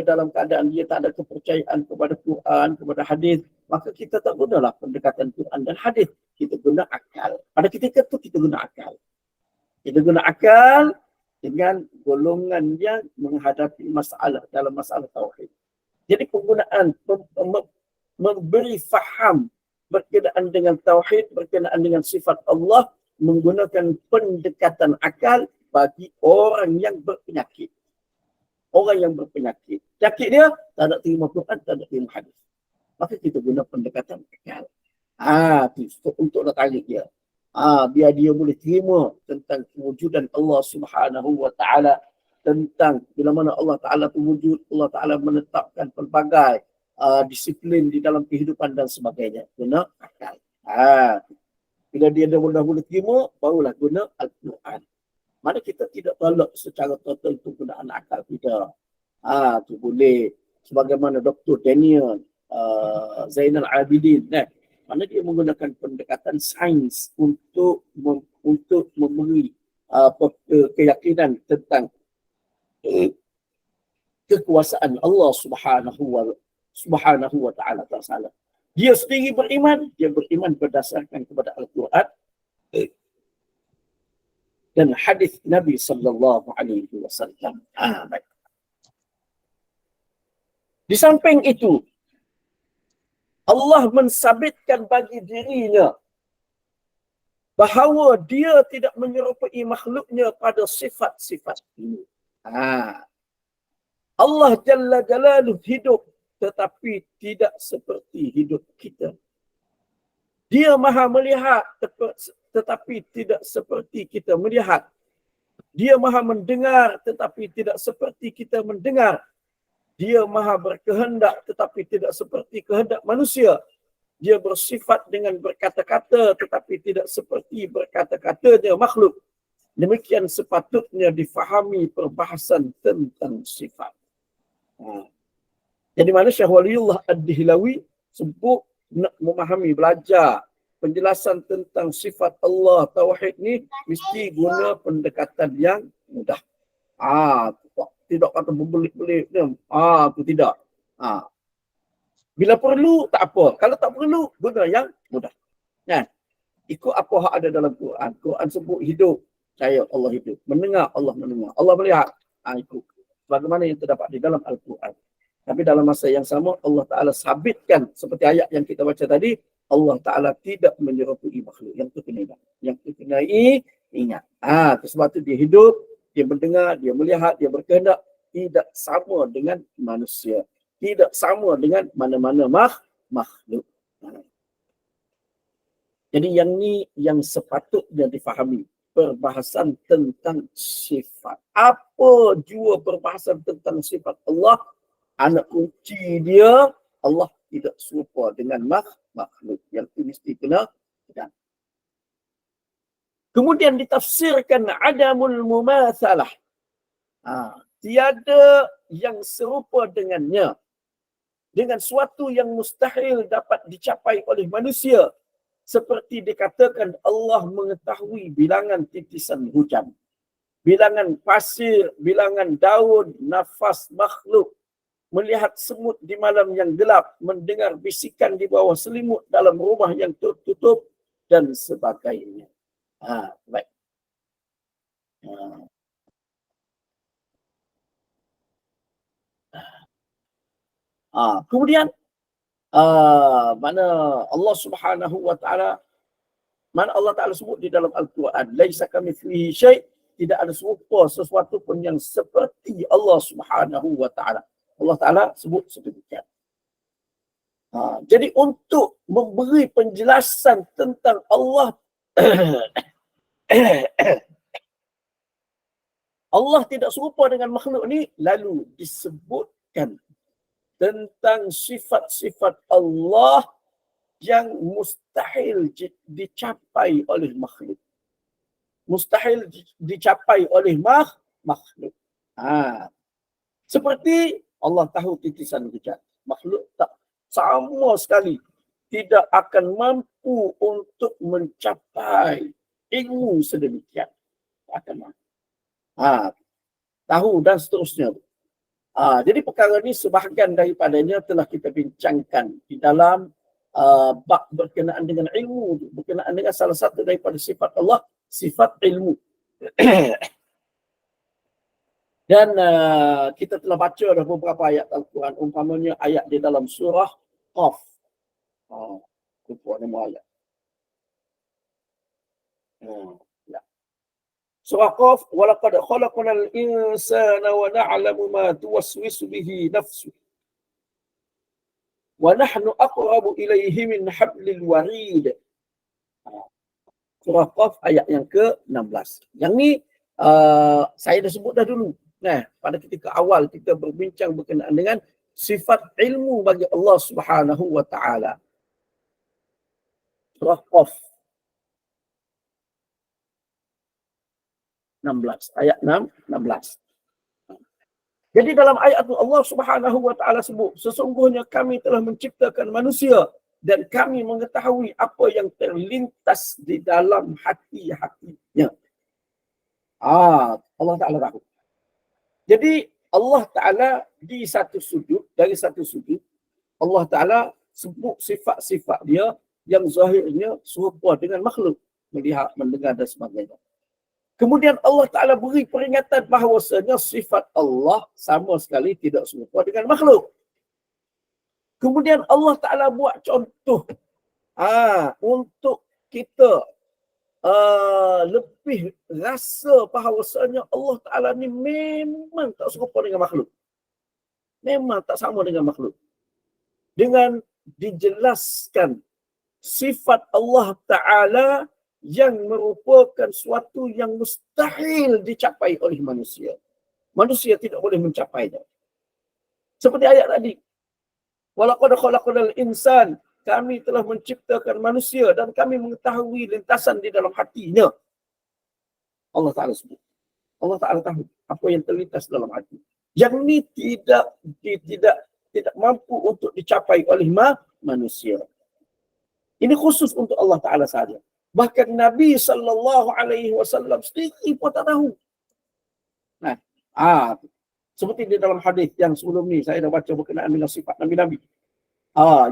dalam keadaan dia tak ada kepercayaan kepada Quran, kepada hadis, maka kita tak gunalah pendekatan Quran dan hadis. Kita guna akal. Pada ketika itu kita guna akal. Kita guna akal dengan golongan yang menghadapi masalah dalam masalah tauhid. Jadi penggunaan memberi faham berkenaan dengan tauhid, berkenaan dengan sifat Allah, menggunakan pendekatan akal bagi orang yang berpenyakit. Orang yang berpenyakit. Penyakit dia tak ada terima Quran, tak ada terima hadis. Maka kita guna pendekatan akal. Untuk nak tarik dia. Biar dia boleh terima tentang kewujudan Allah Subhanahu wa taala, tentang bila mana Allah Taala itu wujud, Allah Taala menetapkan pelbagai disiplin di dalam kehidupan dan sebagainya. Guna akal. Bila dia dah boleh terima, barulah guna Al-Quran. Mana kita tidak tolak secara total penggunaan akal kita. Itu boleh. Sebagaimana Dr. Daniel Zainal Abidin. Mana dia menggunakan pendekatan sains untuk memberi keyakinan tentang kekuasaan Allah Subhanahu wa taala. Dia sendiri beriman, berdasarkan kepada Al-Quran dan hadis Nabi sallallahu alaihi wasallam. Baik. Di samping itu, Allah mensabitkan bagi dirinya bahawa dia tidak menyerupai makhluknya pada sifat-sifat ini. Allah Jalla Jalaluhu hidup tetapi tidak seperti hidup kita. Dia maha melihat tetapi tidak seperti kita melihat. Dia maha mendengar tetapi tidak seperti kita mendengar. Dia maha berkehendak tetapi tidak seperti kehendak manusia. Dia bersifat dengan berkata-kata tetapi tidak seperti berkata-katanya makhluk. Demikian sepatutnya difahami perbahasan tentang sifat. Jadi mana Syekh Waliullah Ad-Dihlawi sebut nak memahami, belajar penjelasan tentang sifat Allah, tauhid ni mesti guna pendekatan yang mudah. Tidak kata berbelit-belit ni. Itu tidak. Bila perlu tak apa. Kalau tak perlu guna yang mudah. Ikut apa yang ada dalam Quran. Quran sebut hidup. Percaya Allah hidup. Mendengar, Allah mendengar. Allah melihat. Ikut. Bagaimana yang terdapat di dalam Al-Quran. Tapi dalam masa yang sama Allah Ta'ala sabitkan seperti ayat yang kita baca tadi, Allah Ta'ala tidak menyerupai makhluk. Yang itu kena ingat. Yang itu kena ingat. Sebab itu dia hidup, dia mendengar, dia melihat, dia berkehendak. Tidak sama dengan manusia. Tidak sama dengan mana-mana makhluk. Jadi yang ni yang sepatutnya difahami. Perbahasan tentang sifat. Apa jua perbahasan tentang sifat Allah? Anak kunci dia, Allah tidak serupa dengan makhluk. Yang itu mesti kena. Kemudian ditafsirkan adamul mumatsalah. Tiada yang serupa dengannya. Dengan suatu yang mustahil dapat dicapai oleh manusia. Seperti dikatakan Allah mengetahui bilangan titisan hujan. Bilangan pasir, bilangan daun, nafas makhluk. Melihat semut di malam yang gelap, mendengar bisikan di bawah selimut dalam rumah yang tertutup dan sebagainya. Baik. Kemudian mana Allah Subhanahu wa taala, mana Allah Taala sebut di dalam Al-Quran, laisa kamitslihi syai', tidak ada serupa sesuatu pun yang seperti Allah Subhanahu wa taala. Allah Ta'ala sebut sedemikian. Jadi untuk memberi penjelasan tentang Allah, Allah tidak serupa dengan makhluk ni, lalu disebutkan tentang sifat-sifat Allah yang mustahil dicapai oleh makhluk. Mustahil dicapai oleh makhluk. Seperti Allah tahu titisan hujan. Makhluk tak sama sekali tidak akan mampu untuk mencapai ilmu sedemikian. Tak akan mampu. Tahu dan seterusnya. Jadi perkara ini sebahagian daripadanya telah kita bincangkan di dalam bab berkenaan dengan ilmu, berkenaan dengan salah satu daripada sifat Allah, sifat ilmu. Dan kita telah baca dah beberapa ayat Al-Quran, umpamanya ayat di dalam surah Qaf. Lupa nama ayat. Ya. Surah Qaf, walaqad khalaqnal insana wa na'lamu ma tuwaswisu bihi nafsuh. Wa nahnu aqrabu ilaihi min hablil warid. Surah Qaf ayat yang ke-16. Yang ni saya dah sebut dah dulu. Pada ketika awal kita berbincang berkenaan dengan sifat ilmu bagi Allah Subhanahu wa taala. Surah Qaf 16, ayat 16. Jadi dalam ayat itu Allah Subhanahu wa taala sebut, sesungguhnya kami telah menciptakan manusia dan kami mengetahui apa yang terlintas di dalam hati-hatinya. Allah Taala tahu. Jadi Allah Taala di satu sudut, dari satu sudut, Allah Taala sebut sifat-sifat dia yang zahirnya serupa dengan makhluk, melihat, mendengar dan sebagainya. Kemudian Allah Ta'ala beri peringatan bahawasanya sifat Allah sama sekali tidak serupa dengan makhluk. Kemudian Allah Ta'ala buat contoh untuk kita lebih rasa bahawasanya Allah Ta'ala ni memang tak serupa dengan makhluk. Memang tak sama dengan makhluk. Dengan dijelaskan sifat Allah Ta'ala yang merupakan suatu yang mustahil dicapai oleh manusia. Manusia tidak boleh mencapainya. Seperti ayat tadi. Walaqad khalaqnal insan. Kami telah menciptakan manusia dan kami mengetahui lintasan di dalam hatinya. Allah Ta'ala sebut. Allah Ta'ala tahu apa yang terlintas dalam hati. Yang ini tidak mampu untuk dicapai oleh manusia. Ini khusus untuk Allah Ta'ala sahaja. Bahkan Nabi SAW sendiri pun tak tahu. Seperti di dalam hadis yang sebelum ni saya dah baca berkenaan dengan sifat Nabi-Nabi.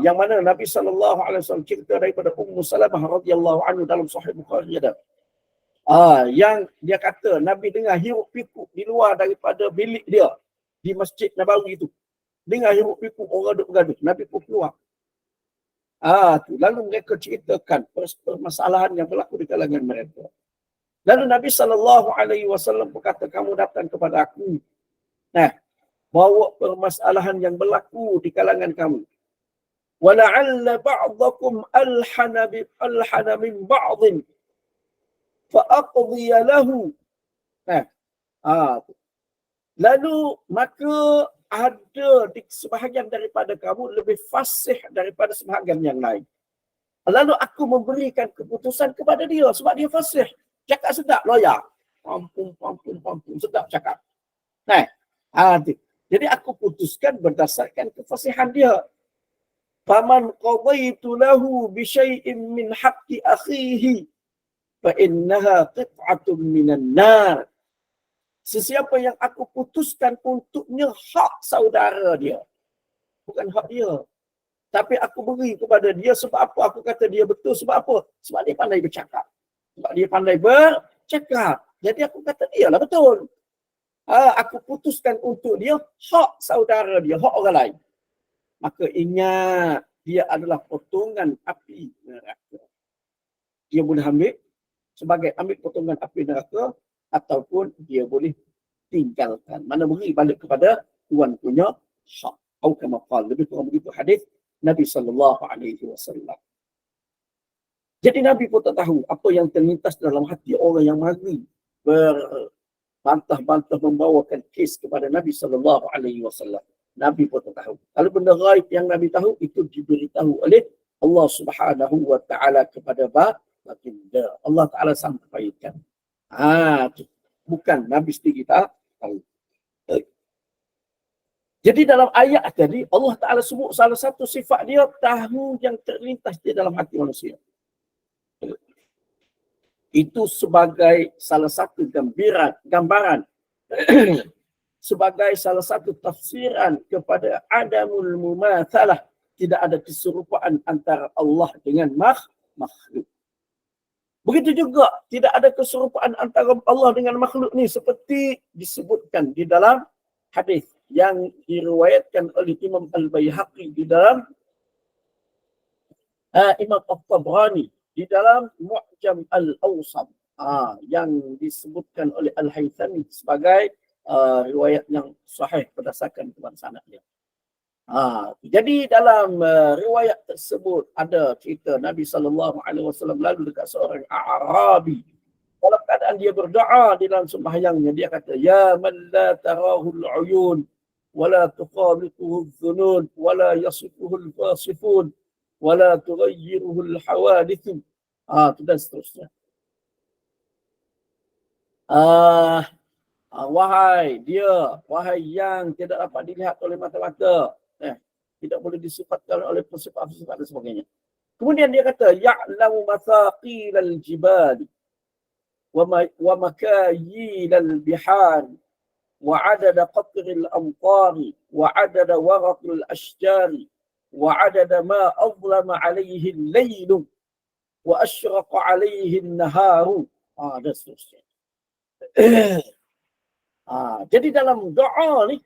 Yang mana Nabi SAW cerita daripada Ummu Salamah radhiyallahu anhu dalam Sahih Bukhari ada. Yang dia kata Nabi dengar hiruk pikuk di luar daripada bilik dia di Masjid Nabawi itu. Dengar hiruk pikuk orang duk bergaduh. Nabi pun keluar. Lalu mereka ceritakan permasalahan yang berlaku di kalangan mereka. Lalu Nabi SAW berkata, kamu datang kepada aku. Bawa permasalahan yang berlaku di kalangan kamu. وَلَعَلَّ بَعْضَكُمْ أَلْحَنَ مِنْ بَعْضٍ فَأَقْضِيَ لَهُ. Lalu maka ada di sebahagian daripada kamu lebih fasih daripada sebahagian yang lain. Lalu aku memberikan keputusan kepada dia sebab dia fasih. Cakap sedap, loyak. Pampung, sedap cakap. Jadi aku putuskan berdasarkan kefasihan dia. Faman qadaitu lahu bi syai'in min haqqi akhihi fa innaha qit'atun minan nar. Sesiapa yang aku putuskan untuknya hak saudara dia. Bukan hak dia. Tapi aku beri kepada dia sebab apa? Aku kata dia betul sebab apa? Sebab dia pandai bercakap. Sebab dia pandai bercakap. Jadi aku kata dia lah betul. Aku putuskan untuk dia hak saudara dia, hak orang lain. Maka ingat, dia adalah potongan api neraka. Dia boleh ambil potongan api neraka ataupun dia boleh tinggalkan. Mana beri balik kepada tuan punya hak. Atau kama qala, lebih kurang begitu hadis Nabi SAW. Jadi Nabi pun tak tahu apa yang terlintas dalam hati orang yang mari berbantah-bantah membawakan kes kepada Nabi SAW. Nabi pun tak tahu. Kalau benda ghaib yang Nabi tahu, itu diberitahu oleh Allah Subhanahu wa taala kepada baginda. Allah Taala sampaikan. Bukan Nabi sendiri tak tahu. Jadi dalam ayat tadi Allah Ta'ala sebut salah satu sifat dia tahu yang terlintas di dalam hati manusia. Itu sebagai salah satu gambaran sebagai salah satu tafsiran kepada adamul mumatsalah, tidak ada keserupaan antara Allah dengan makhluk. Begitu juga tidak ada keserupaan antara Allah dengan makhluk ni seperti disebutkan di dalam hadis yang diriwayatkan oleh Imam Al-Baihaqi di dalam Imam At-Tabrani di dalam Mu'jam Al-Awsat yang disebutkan oleh Al-Haythami sebagai riwayat yang sahih berdasarkan kepada sanadnya. Jadi dalam riwayat tersebut ada cerita Nabi SAW lalu dekat seorang Arabi. Dalam keadaan dia berdoa di dalam sembahyangnya, dia kata, Ya man la tarahul uyun, wa la tuqabituhu dhunun, wa la yasifuhu al-fasifun, wa la tughayyiruhu al-hawadithu. Itu dan seterusnya. Wahai yang tidak dapat dilihat oleh mata-mata, tidak boleh disifatkan oleh sifat-sifat dan sebagainya. Kemudian dia kata, Ya'lamu mathaqil al-jibali wa makayil al-bihar wa adada qatr al-amtari wa adada waraq al-ashjari wa adada ma azlama alayhi al-laylu wa ashraqa alayhi an-naharu. Dan seterusnya. Jadi dalam doa ni,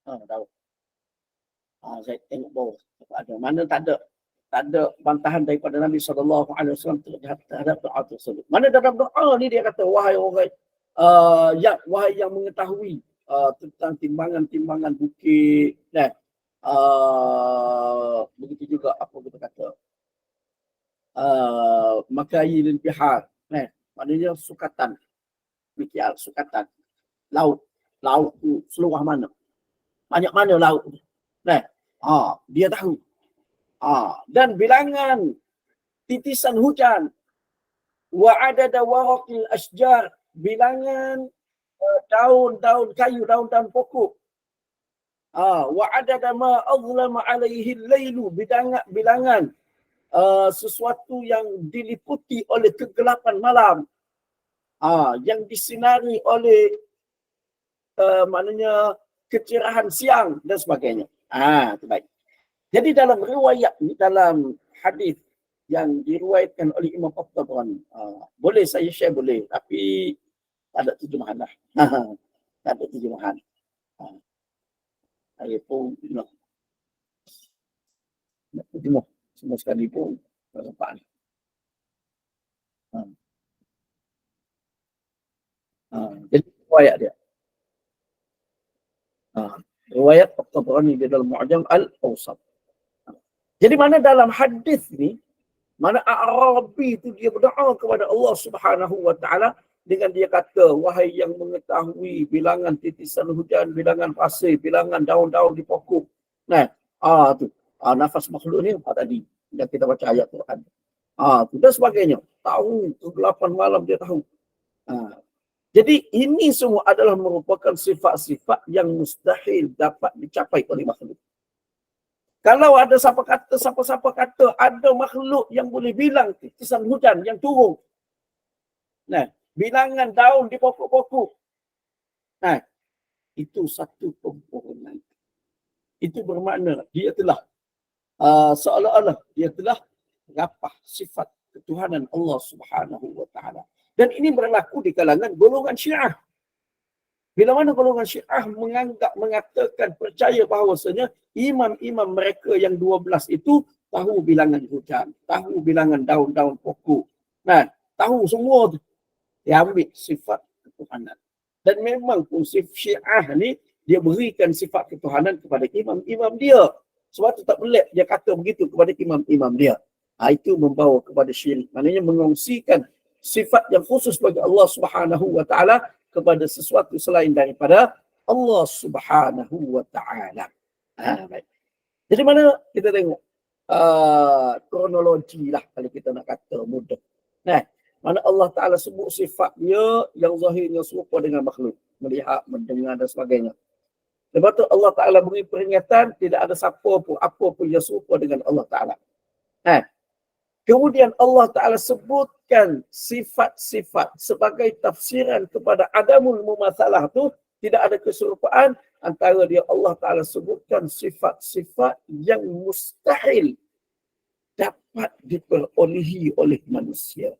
tahu. Saya tengok bawah ada mana tak ada bantahan daripada Nabi SAW terhadap doa tersebut. Mana dalam doa ni dia kata, wahai orang wahai yang mengetahui tentang timbangan-timbangan bukit, dan begitu juga apa kita kata makayil bihar, maknanya sukatan, mikial sukatan laut tu seluruh mana, banyak mana laut tu, dia tahu. Dan bilangan titisan hujan, wa adada waraqil ashjar, bilangan daun-daun kayu, daun-daun pokok, wa adada ma azlama alaihi al-lailu, bilangan sesuatu yang diliputi oleh kegelapan malam, yang disinari oleh maknanya kecerahan siang dan sebagainya. Itu baik. Jadi dalam riwayat ni, dalam hadis yang diriwayatkan oleh Imam At-Tabrani, boleh saya share, boleh, tapi tak ada terjemahan lah. Tak ada terjemahan. Saya pun nak terjemah semua sekali pun tak sempat ni. Jadi riwayat dia. Riwayat At-Tabrani di dalam Mu'jam Al-Awsat. Jadi mana dalam hadis ni, mana Arabi tu dia berdoa kepada Allah Subhanahu wa taala dengan dia kata, wahai yang mengetahui bilangan titisan hujan, bilangan pasir, bilangan daun-daun di pokok. Tu. Nafas makhluk ni tadi yang kita baca ayat Quran. Tu dan sebagainya. Tahu kegelapan malam dia tahu. Jadi ini semua adalah merupakan sifat-sifat yang mustahil dapat dicapai oleh makhluk. Kalau ada siapa-siapa kata ada makhluk yang boleh bilang titisan hujan yang turun, bilangan daun di pokok-pokok, itu satu pembohongan. Itu bermakna dia telah seolah-olah dia telah rapah sifat ketuhanan Allah Subhanahu wa taala. Dan ini berlaku di kalangan golongan Syiah. Bila mana golongan Syiah mengatakan percaya bahawasanya imam-imam mereka yang 12 itu tahu bilangan hujan, tahu bilangan daun-daun pokok. Tahu semua tu. Dia ambil sifat ketuhanan. Dan memang pun Syiah ni dia berikan sifat ketuhanan kepada imam-imam dia. Sebab tu tak boleh dia kata begitu kepada imam-imam dia. Itu membawa kepada syirik. Maknanya mengongsikan sifat yang khusus bagi Allah Subhanahu wa taala kepada sesuatu selain daripada Allah Subhanahu wa taala. Baik. Jadi mana kita tengok kronologi lah kalau kita nak kata mudah. Nah, mana Allah Taala sebut sifat dia yang zahirnya serupa dengan makhluk, melihat, mendengar dan sebagainya. Lepas tu Allah Taala beri peringatan tidak ada siapa pun apa pun yang serupa dengan Allah Taala. Kemudian Allah Ta'ala sebutkan sifat-sifat sebagai tafsiran kepada adamul mumatsalah tu tidak ada keserupaan antara dia. Allah Ta'ala sebutkan sifat-sifat yang mustahil dapat diperolehi oleh manusia.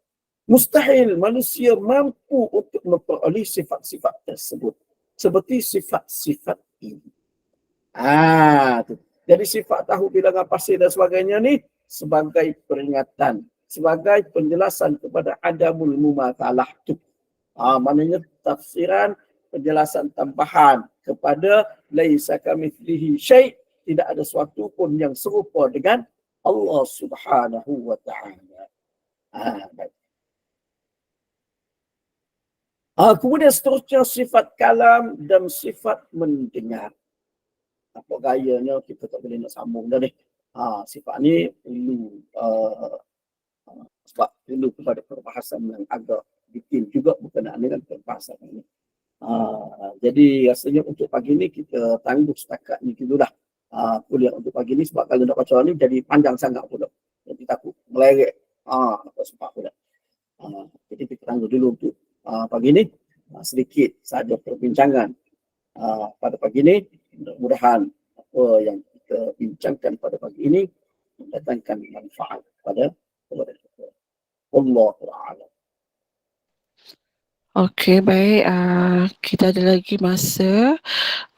Mustahil manusia mampu untuk memperoleh sifat-sifat tersebut. Seperti sifat-sifat ini. Jadi sifat tahu bilangan pasir dan sebagainya ni sebagai peringatan, sebagai penjelasan kepada adamul mumatsalah tu. Maknanya tafsiran, penjelasan tambahan kepada laisa kamitslihi syai', tidak ada sesuatu pun yang serupa dengan Allah Subhanahu wa taala. Kemudian seterusnya sifat kalam dan sifat mendengar. Apa gayanya kita tak boleh nak sambung dah ni. Sifat ni perlu sebab perlu kepada perbahasan yang agak detail juga berkenaan dengan perbahasan ini. Jadi rasanya untuk pagi ni kita tangguh setakat ni dululah kuliah untuk pagi ni, sebab kalau nak baca ni jadi panjang sangat pula. Jadi takut melerek. Tak sempat pula. Jadi kita tangguh dulu untuk pagi ni. Sedikit saja perbincangan pada pagi ni. Mudah-mudahan apa yang kita bincangkan pada pagi ini mendatangkan manfaat kepada kita. Wallahu a'lam. Okey, baik. Kita ada lagi masa.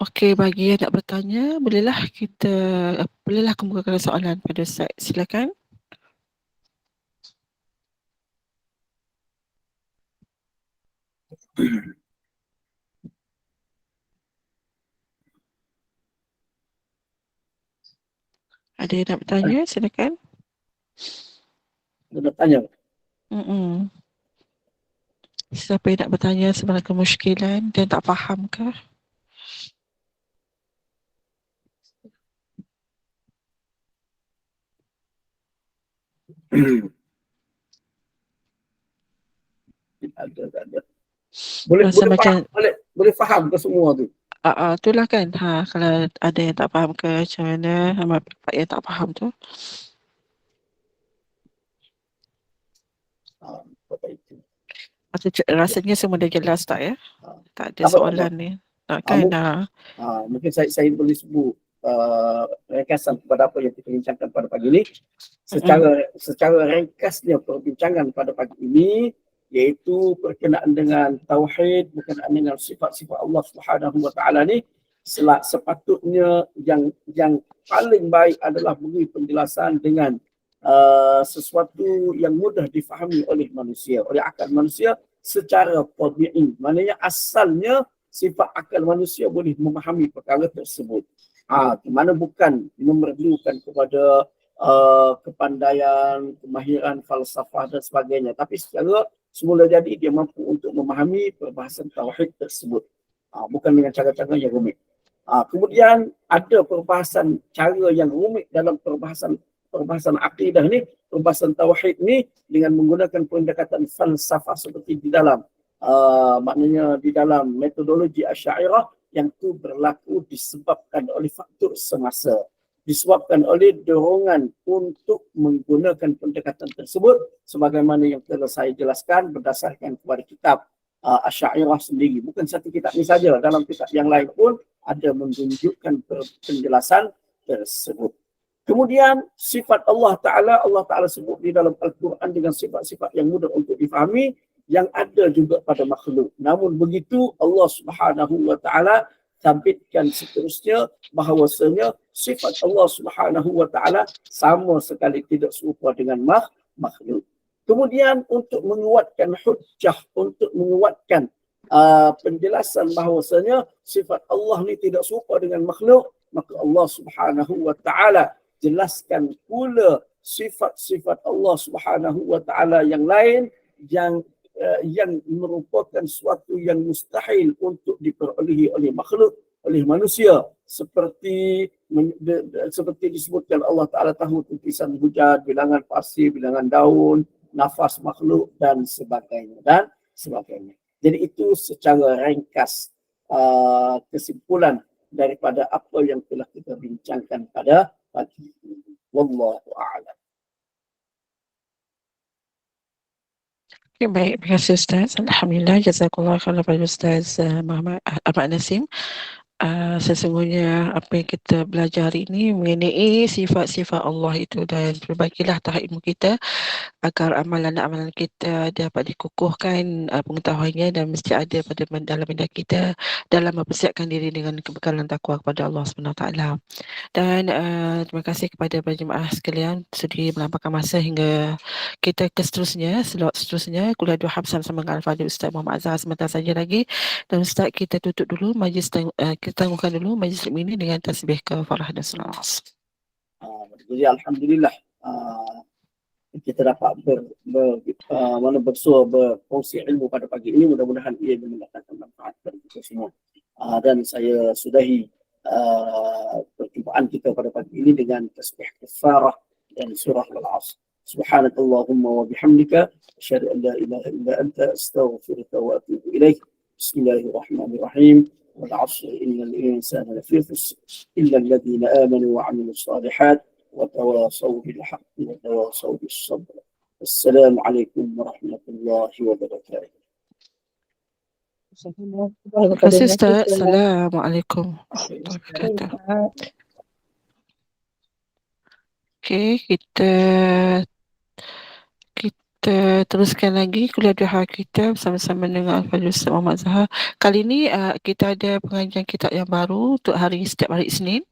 Okey, bagi yang nak bertanya, bolehlah kemukakan soalan pada Ustaz. Silakan. Ada yang nak bertanya? Silakan. Ada nak tanya? Siapa yang nak bertanya sebarang kemusykilan dan tak faham ke? Ada. Boleh faham ke semua tu? Itulah kan. Kalau ada yang tak faham ke macam mana, apa yang tak faham tu. Rasanya semua dah jelas tak ya? Tak ada soalan ni. Mungkin saya boleh sebut ringkasan kepada apa yang kita bincangkan pada pagi ini. Secara ringkasnya perbincangan pada pagi ini iaitu berkenaan dengan tauhid, berkenaan dengan sifat-sifat Allah Subhanahu wa taala ni, sepatutnya yang paling baik adalah beri penjelasan dengan sesuatu yang mudah difahami oleh manusia, oleh akal manusia secara tabi'i. Maknanya asalnya sifat akal manusia boleh memahami perkara tersebut. Di mana bukan memerlukan kepada kepandaian, kemahiran falsafah dan sebagainya, tapi secara semula jadi dia mampu untuk memahami perbahasan tauhid tersebut. Bukan dengan cara-cara yang rumit. Kemudian ada perbahasan cara yang rumit dalam perbahasan akidah ni, perbahasan tauhid ni dengan menggunakan pendekatan falsafah seperti di dalam maknanya di dalam metodologi Asy'ariyah yang itu berlaku disebabkan oleh faktor semasa, disebabkan oleh dorongan untuk menggunakan pendekatan tersebut sebagaimana yang telah saya jelaskan berdasarkan kepada kitab Asy'ariyah sendiri. Bukan satu kitab ini saja, dalam kitab yang lain pun ada menunjukkan penjelasan tersebut. Kemudian sifat Allah Ta'ala sebut di dalam Al-Quran dengan sifat-sifat yang mudah untuk difahami yang ada juga pada makhluk. Namun begitu Allah Subhanahu wa taala sabitkan seterusnya bahawasanya sifat Allah Subhanahu wa taala sama sekali tidak serupa dengan makhluk. Kemudian untuk menguatkan hujjah, untuk menguatkan penjelasan bahawasanya sifat Allah ni tidak serupa dengan makhluk, maka Allah Subhanahu wa taala jelaskan pula sifat-sifat Allah Subhanahu wa taala yang lain yang merupakan suatu yang mustahil untuk diperolehi oleh makhluk, oleh manusia, seperti disebutkan Allah Taala tahu tulisan hujan, bilangan pasir, bilangan daun, nafas makhluk dan sebagainya. Jadi itu secara ringkas kesimpulan daripada apa yang telah kita bincangkan pada pagi ini. Wallahu a'lam. Okay, baik, terima kasih Ustaz. Alhamdulillah, jazakallah khairan kepada Ustaz Muhammad Ahmad Nasim. Sesungguhnya apa yang kita belajar hari ini mengenai sifat-sifat Allah itu, dan perbaikilah tahap ilmu kita agar amalan-amalan kita dapat dikukuhkan pengetahuannya, dan mesti ada pada dalam minda kita dalam mempersiapkan diri dengan kebekalan takwa kepada Allah SWT. Dan terima kasih kepada para jemaah sekalian sudi melampaukan masa hingga kita ke slot seterusnya kuliah 2 Hafsah bersama dengan Al-Fadhil Ustaz Muhammad Azhar sebentar saja lagi. Dan Ustaz, kita tutup dulu majlis, kita tangguhkan dulu majlis ini dengan tasbih kafarah dan salawat. Jadi alhamdulillah kita dapat berkongsi ilmu pada pagi ini. Mudah-mudahan ia mendatangkan manfaat bagi kita semua. Dan saya sudahi perjumpaan kita pada pagi ini dengan tasbih kafarah dan surah Al-Asr. Subhanakallahumma wa bihamdika asyhadu an la ilaha illa anta astaghfiruka wa atubu ilaik. Bismillahirrahmanirrahim. Wal 'asri innal insana lafi khusr illa alladhina amanu wa 'amilus shalihat wa tawasaw bil haqqi wa tawasaw bis sabr. Assalamu alaikum warahmatullahi wabarakatuh. Terima kasih Ustaz. Assalamualaikum warahmatullahi wabarakatuh. Okey, kita teruskan lagi kuliah duha kita bersama-sama dengan Al-Fadhil Ustaz Muhammad Zahar. Kali ini kita ada pengajian kitab yang baru untuk setiap hari Isnin.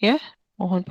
Ya, mohon